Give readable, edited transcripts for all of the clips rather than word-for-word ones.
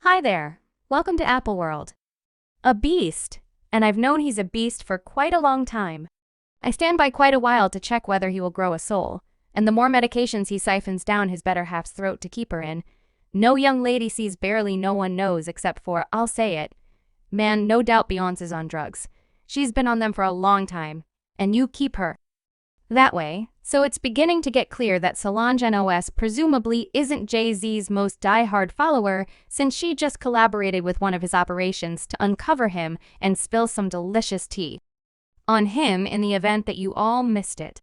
Hi there. Welcome to Apple World. A beast, and I've known he's a beast for quite a long time. I stand by quite a while to check whether he will grow a soul, and the more medications he siphons down his better half's throat to keep her in, no young lady sees barely no one knows except for, I'll say it, man, no doubt Beyonce's on drugs. She's been on them for a long time, and you keep her that way. So it's beginning to get clear that Solange Knowles presumably isn't Jay Z's most die-hard follower, since she just collaborated with one of his operations to uncover him and spill some delicious tea on him in the event that you all missed it.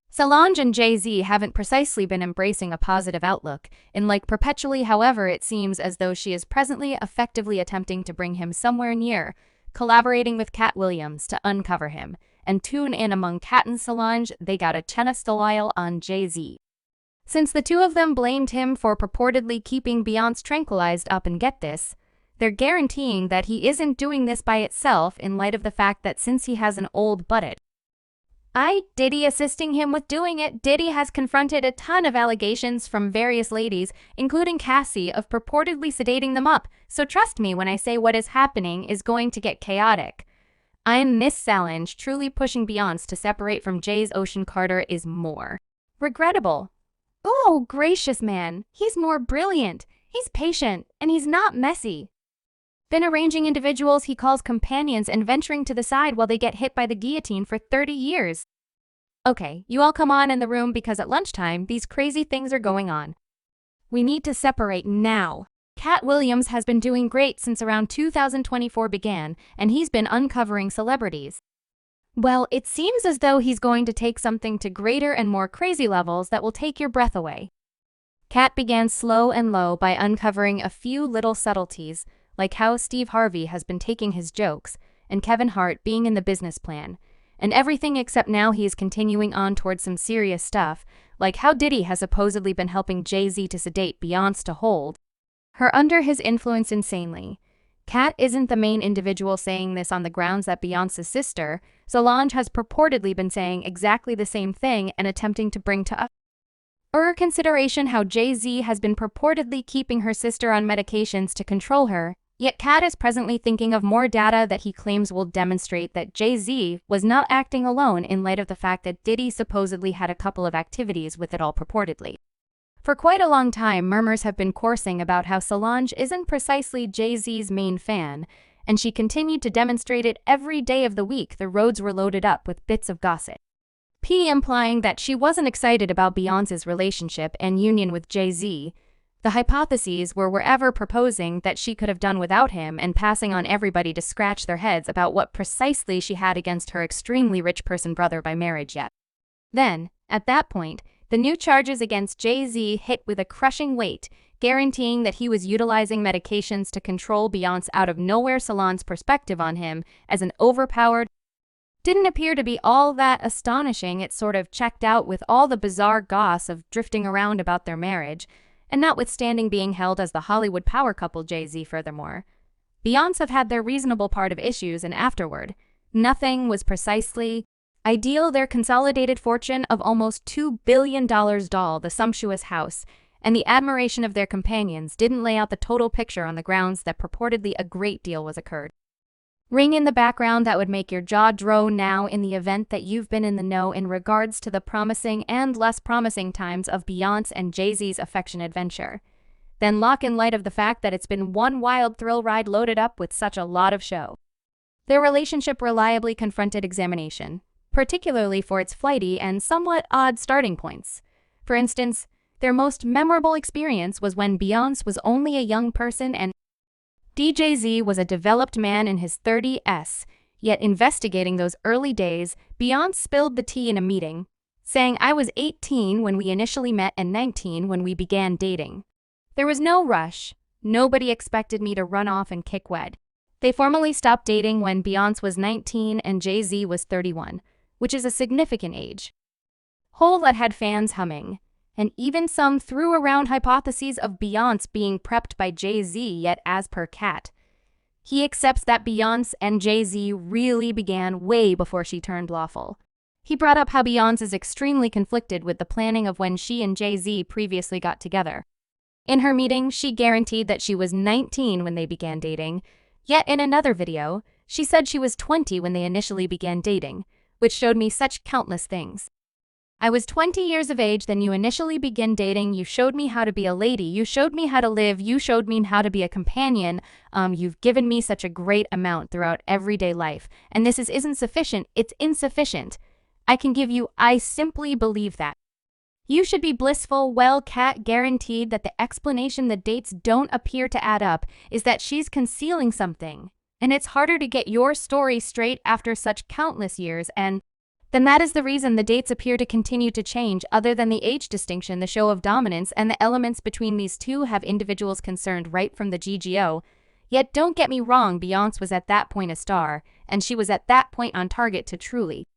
Solange and Jay Z haven't precisely been embracing a positive outlook, in like perpetually. However, it seems as though she is presently effectively attempting to bring him somewhere near, collaborating with Katt Williams to uncover him. And tune in, among Katt and Solange, they got a style on Jay Z. Since the two of them blamed him for purportedly keeping Beyonce tranquilized up, and get this, they're guaranteeing that he isn't doing this by itself, in light of the fact that since he has an old butted Diddy assisting him with doing it, Diddy has confronted a ton of allegations from various ladies, including Cassie, of purportedly sedating them up. So trust me when I say what is happening is going to get chaotic. I'm Miss Solange. Truly pushing Beyonce to separate from Jay's Ocean Carter is more regrettable. Oh, gracious man, he's more brilliant, he's patient, and he's not messy. Been arranging individuals he calls companions and venturing to the side while they get hit by the guillotine for 30 years. Okay, you all come on in the room because at lunchtime these crazy things are going on. We need to separate now. Katt Williams has been doing great since around 2024 began, and he's been uncovering celebrities. Well, it seems as though he's going to take something to greater and more crazy levels that will take your breath away. Katt began slow and low by uncovering a few little subtleties, like how Steve Harvey has been taking his jokes, and Kevin Hart being in the business plan, and everything except now he is continuing on towards some serious stuff, like how Diddy has supposedly been helping Jay Z to sedate Beyonce to hold her under his influence insanely. Katt isn't the main individual saying this on the grounds that Beyonce's sister, Solange, has purportedly been saying exactly the same thing and attempting to bring to consideration how Jay Z has been purportedly keeping her sister on medications to control her, yet Katt is presently thinking of more data that he claims will demonstrate that Jay Z was not acting alone, in light of the fact that Diddy supposedly had a couple of activities with it all purportedly. For quite a long time, murmurs have been coursing about how Solange isn't precisely Jay Z's main fan, and she continued to demonstrate it every day of the week. The roads were loaded up with bits of gossip, implying that she wasn't excited about Beyonce's relationship and union with Jay Z. The hypotheses were ever proposing that she could have done without him, and passing on everybody to scratch their heads about what precisely she had against her extremely rich person brother by marriage yet. Then, at that point, the new charges against Jay Z hit with a crushing weight, guaranteeing that he was utilizing medications to control Beyonce out of nowhere. Solange's perspective on him as an overpowered didn't appear to be all that astonishing. It sort of checked out with all the bizarre gossip drifting around about their marriage, and notwithstanding being held as the Hollywood power couple Jay Z. Furthermore, Beyonce have had their reasonable part of issues, and afterward, nothing was precisely ideal. Their consolidated fortune of almost $2 billion, the sumptuous house, and the admiration of their companions didn't lay out the total picture, on the grounds that purportedly a great deal was occurred. Ring in the background that would make your jaw drop now, in the event that you've been in the know in regards to the promising and less promising times of Beyonce and Jay Z's affection adventure. Then lock in light of the fact that it's been one wild thrill ride loaded up with such a lot of show. Their relationship reliably confronted examination, particularly for its flighty and somewhat odd starting points. For instance, their most memorable experience was when Beyonce was only a young person and Jay Z was a developed man in his 30s, yet investigating those early days, Beyonce spilled the tea in a meeting, saying, "I was 18 when we initially met and 19 when we began dating. There was no rush. Nobody expected me to run off and kick wed." They formally stopped dating when Beyonce was 19 and Jay Z was 31, which is a significant age. Whole that had fans humming, and even some threw around hypotheses of Beyonce being prepped by Jay Z, yet as per Katt, he accepts that Beyonce and Jay Z really began way before she turned lawful. He brought up how Beyonce is extremely conflicted with the planning of when she and Jay Z previously got together. In her meeting, she guaranteed that she was 19 when they began dating, yet in another video, she said she was 20 when they initially began dating, which showed me such countless things. I was 20 years of age, then you initially begin dating, you showed me how to be a lady, you showed me how to live, you showed me how to be a companion, you've given me such a great amount throughout everyday life, and this isn't sufficient, it's insufficient. I simply believe that. You should be blissful. Well, Katt guaranteed that the explanation the dates don't appear to add up is that she's concealing something, and it's harder to get your story straight after such countless years, and then that is the reason the dates appear to continue to change. Other than the age distinction, the show of dominance, and the elements between these two have individuals concerned right from the GGO. Yet don't get me wrong, Beyonce was at that point a star, and she was at that point on target to truly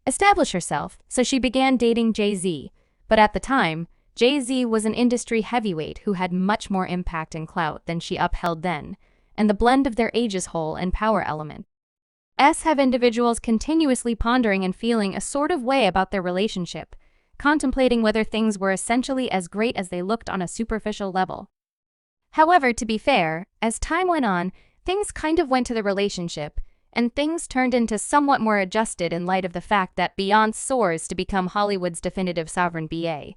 establish herself, so she began dating Jay Z. But at the time, Jay Z was an industry heavyweight who had much more impact and clout than she upheld then, and the blend of their age's whole and power element have individuals continuously pondering and feeling a sort of way about their relationship, contemplating whether things were essentially as great as they looked on a superficial level. However, to be fair, as time went on, things kind of went to the relationship, and things turned into somewhat more adjusted in light of the fact that Beyonce soars to become Hollywood's definitive sovereign BA.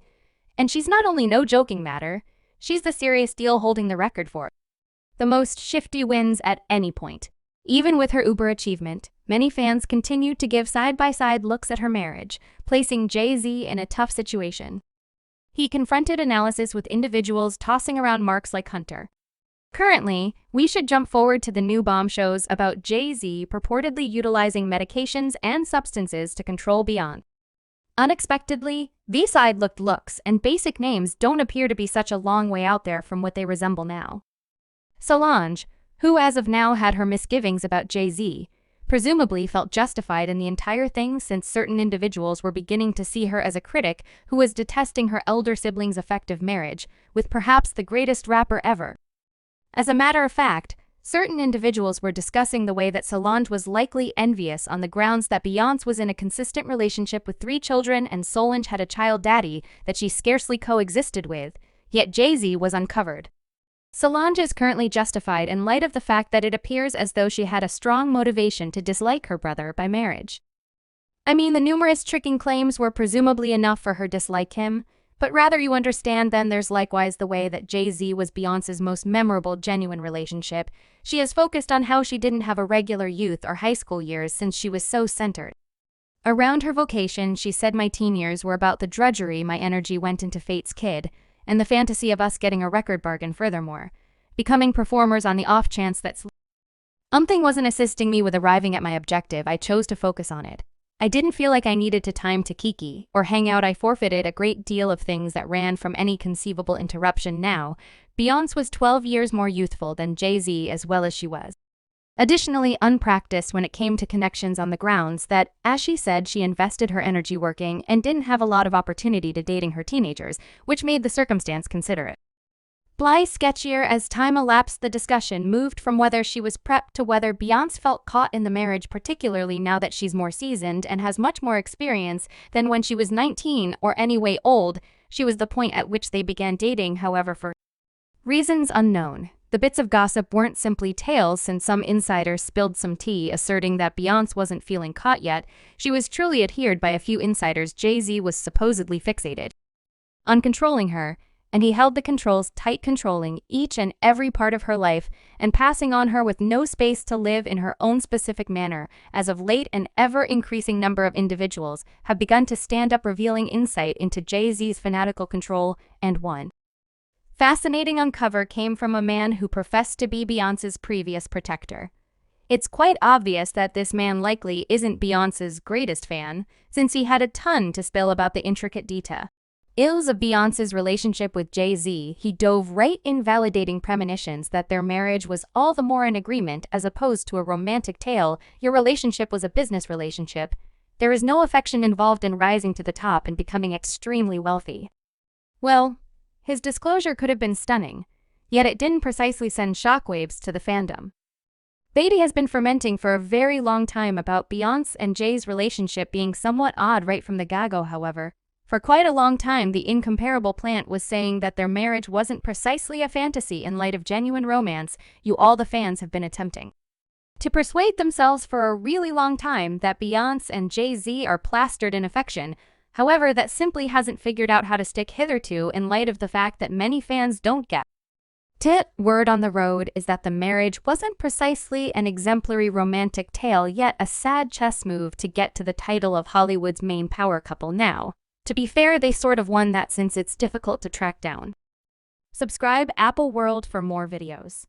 And she's not only no joking matter, she's the serious deal holding the record for the most shifty wins at any point. Even with her uber achievement, many fans continued to give side-by-side looks at her marriage, placing Jay Z in a tough situation. He confronted analysis with individuals tossing around marks like Hunter. Currently, we should jump forward to the new bombshells about Jay Z purportedly utilizing medications and substances to control Beyonce. Unexpectedly, these side-looked looks and basic names don't appear to be such a long way out there from what they resemble now. Solange, who as of now had her misgivings about Jay Z, presumably felt justified in the entire thing since certain individuals were beginning to see her as a critic who was detesting her elder sibling's effective marriage with perhaps the greatest rapper ever. As a matter of fact, certain individuals were discussing the way that Solange was likely envious on the grounds that Beyonce was in a consistent relationship with 3 children and Solange had a child daddy that she scarcely coexisted with, yet Jay Z was uncovered. Solange is currently justified in light of the fact that it appears as though she had a strong motivation to dislike her brother by marriage. I mean, the numerous tricking claims were presumably enough for her to dislike him, but rather you understand then there's likewise the way that Jay Z was Beyonce's most memorable genuine relationship. She has focused on how she didn't have a regular youth or high school years since she was so centered around her vocation. She said, my teen years were about the drudgery, my energy went into Fate's Kid, and the fantasy of us getting a record bargain. Furthermore, becoming performers on the off chance that something wasn't assisting me with arriving at my objective, I chose to focus on it. I didn't feel like I needed to time to kiki or hang out. I forfeited a great deal of things that ran from any conceivable interruption. Now, Beyonce was 12 years more youthful than Jay Z, as well as she was additionally unpracticed when it came to connections on the grounds that, as she said, she invested her energy working and didn't have a lot of opportunity to dating her teenagers, which made the circumstance considerate. Sketchier as time elapsed, the discussion moved from whether she was prepped to whether Beyonce felt caught in the marriage, particularly now that she's more seasoned and has much more experience than when she was 19 or anyway old. She was the point at which they began dating, however, for reasons unknown. The bits of gossip weren't simply tales, since some insiders spilled some tea asserting that Beyonce wasn't feeling caught yet. She was truly adhered by a few insiders. Jay Z was supposedly fixated on controlling her, and he held the controls tight, controlling each and every part of her life and passing on her with no space to live in her own specific manner. As of late, an ever-increasing number of individuals have begun to stand up, revealing insight into Jay Z's fanatical control, and one fascinating uncover came from a man who professed to be Beyonce's previous protector. It's quite obvious that this man likely isn't Beyonce's greatest fan, since he had a ton to spill about the intricate details of Beyonce's relationship with Jay Z. He dove right in, validating premonitions that their marriage was all the more an agreement as opposed to a romantic tale. Your relationship was a business relationship. There is no affection involved in rising to the top and becoming extremely wealthy. Well, his disclosure could have been stunning, yet it didn't precisely send shockwaves to the fandom. Beatty has been fermenting for a very long time about Beyonce and Jay's relationship being somewhat odd right from the get-go. However, For quite a long time, the incomparable plant was saying that their marriage wasn't precisely a fantasy in light of genuine romance all the fans have been attempting to persuade themselves for a really long time that Beyonce and Jay Z are plastered in affection. However, that simply hasn't figured out how to stick hitherto in light of the fact that many fans don't get it. Word on the road is that the marriage wasn't precisely an exemplary romantic tale, yet a sad chess move to get to the title of Hollywood's main power couple now. To be fair, they sort of won that since it's difficult to track down. Subscribe Apple World for more videos.